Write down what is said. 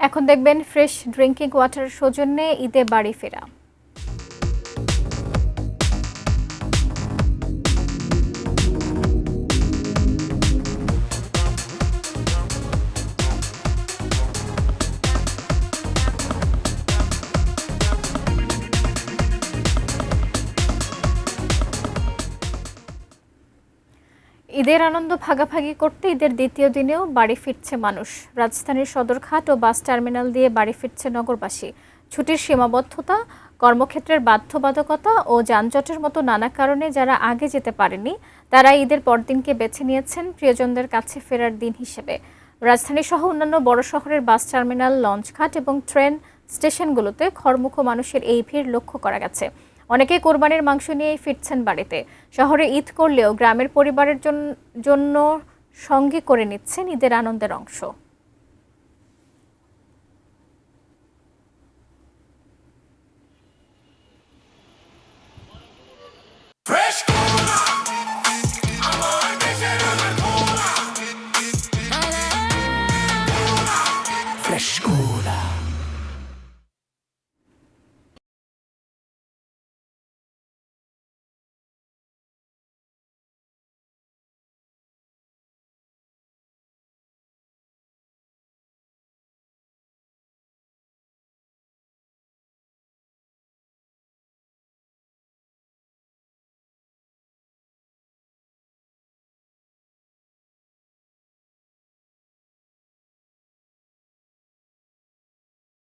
এখন দেখবেন fresh drinking ওয়াটারের সৌজন্যে ঈদে বাড়ি ফেরা। ঈদের আনন্দ ভাগাভাগি করতে ঈদের দ্বিতীয় দিনেও বাড়ি ফিরছে মানুষ। রাজধানীর সদরঘাট ও বাস টার্মিনাল দিয়ে বাড়ি ফিরছে নগরবাসী। ছুটির সীমাবদ্ধতা, কর্মক্ষেত্রের বাধ্যবাধকতা ও যানজটের মতো নানা কারণে যারা আগে যেতে পারেনি তারা ঈদের পরদিনকে বেছে নিয়েছেন প্রিয়জনদের কাছে ফেরার দিন হিসেবে। রাজধানীসহ অন্যান্য বড় শহরের বাস টার্মিনাল, লঞ্চঘাট এবং ট্রেন স্টেশনগুলোতে ঘরমুখ মানুষের এই ভিড় লক্ষ্য করা গেছে। অনেকে কোরবানির মাংস নিয়েই ফিরছেন বাড়িতে। শহরে ঈদ করলেও গ্রামের পরিবারের জন্য সঙ্গী করে নিচ্ছেন ঈদের আনন্দের অংশ।